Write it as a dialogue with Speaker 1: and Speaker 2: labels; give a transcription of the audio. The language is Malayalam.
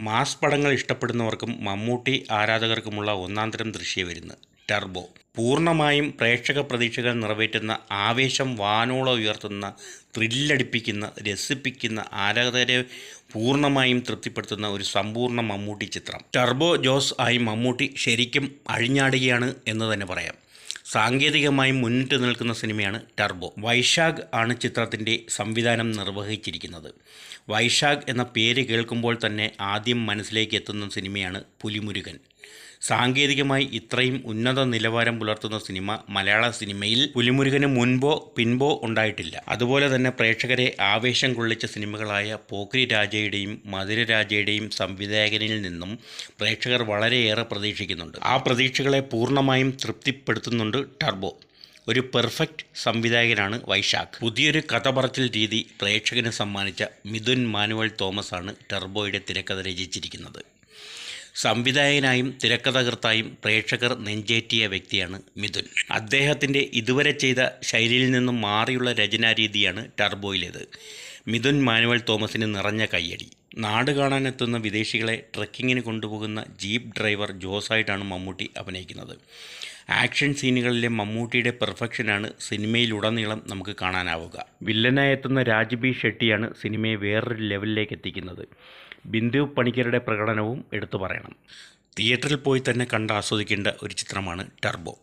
Speaker 1: മാസ് പടങ്ങൾ ഇഷ്ടപ്പെടുന്നവർക്കും മമ്മൂട്ടി ആരാധകർക്കുമുള്ള ഒന്നാന്തരം ദൃശ്യവിരുന്ന് ടർബോ. പൂർണ്ണമായും പ്രേക്ഷക പ്രതീക്ഷകൾ നിറവേറ്റുന്ന, ആവേശം വാനോളം ഉയർത്തുന്ന, ത്രില്ലടിപ്പിക്കുന്ന, രസിപ്പിക്കുന്ന, ആരാധകരെ പൂർണ്ണമായും തൃപ്തിപ്പെടുത്തുന്ന ഒരു സമ്പൂർണ്ണ മമ്മൂട്ടി ചിത്രം. ടർബോ ജോസ് ആയി മമ്മൂട്ടി ശരിക്കും അഴിഞ്ഞാടുകയാണ് എന്ന് തന്നെ പറയാം. സാങ്കേതികമായി മുന്നിട്ട് നിൽക്കുന്ന സിനിമയാണ് ടർബോ. വൈശാഖ് ആണ് ചിത്രത്തിൻ്റെ സംവിധാനം നിർവഹിച്ചിരിക്കുന്നത്. വൈശാഖ് എന്ന പേര് കേൾക്കുമ്പോൾ തന്നെ ആദ്യം മനസ്സിലേക്ക് എത്തുന്ന സിനിമയാണ് പുലിമുരുകൻ. സാങ്കേതികമായി ഇത്രയും ഉന്നത നിലവാരം പുലർത്തുന്ന സിനിമ മലയാള സിനിമയിൽ പുലിമുരുകന് മുൻപോ പിൻപോ ഉണ്ടായിട്ടില്ല. അതുപോലെ തന്നെ പ്രേക്ഷകരെ ആവേശം കൊള്ളിച്ച സിനിമകളായ പോക്കിരി രാജയുടെയും മധുരരാജയുടെയും സംവിധായകനിൽ നിന്നും പ്രേക്ഷകർ വളരെയേറെ പ്രതീക്ഷിക്കുന്നുണ്ട്. ആ പ്രതീക്ഷകളെ പൂർണ്ണമായും തൃപ്തിപ്പെടുത്തുന്നുണ്ട് ടർബോ. ഒരു പെർഫെക്റ്റ് സംവിധായകനാണ് വൈശാഖ്. പുതിയൊരു കഥ പറച്ചിൽ രീതി പ്രേക്ഷകന് സമ്മാനിച്ച മിഥുൻ മാനുവൽ തോമസ് ആണ് ടർബോയുടെ തിരക്കഥ രചിച്ചിരിക്കുന്നത്. സംവിധായകനായും തിരക്കഥാകൃത്തായും പ്രേക്ഷകർ നെഞ്ചേറ്റിയ വ്യക്തിയാണ് മിഥുൻ. അദ്ദേഹത്തിൻ്റെ ഇതുവരെ ചെയ്ത ശൈലിയിൽ നിന്നും മാറിയുള്ള രചനാരീതിയാണ് ടർബോയിലേത്. മിഥുൻ മാനുവൽ തോമസിന് നിറഞ്ഞ കയ്യടി. നാട് കാണാനെത്തുന്ന വിദേശികളെ ട്രെക്കിങ്ങിന് കൊണ്ടുപോകുന്ന ജീപ്പ് ഡ്രൈവർ ജോസായിട്ടാണ് മമ്മൂട്ടി അഭിനയിക്കുന്നത്. ആക്ഷൻ സീനുകളിലെ മമ്മൂട്ടിയുടെ പെർഫെക്ഷനാണ് സിനിമയിലുടനീളം നമുക്ക് കാണാനാവുക. വില്ലനായി എത്തുന്ന രാജ്ബി ഷെട്ടിയാണ് സിനിമയെ വേറൊരു ലെവലിലേക്ക് എത്തിക്കുന്നത്. ബിന്ദു പണിക്കരുടെ പ്രകടനവും എടുത്തു പറയണം. തിയേറ്ററിൽ പോയി തന്നെ കണ്ട് ആസ്വദിക്കേണ്ട ഒരു ചിത്രമാണ് ടർബോ.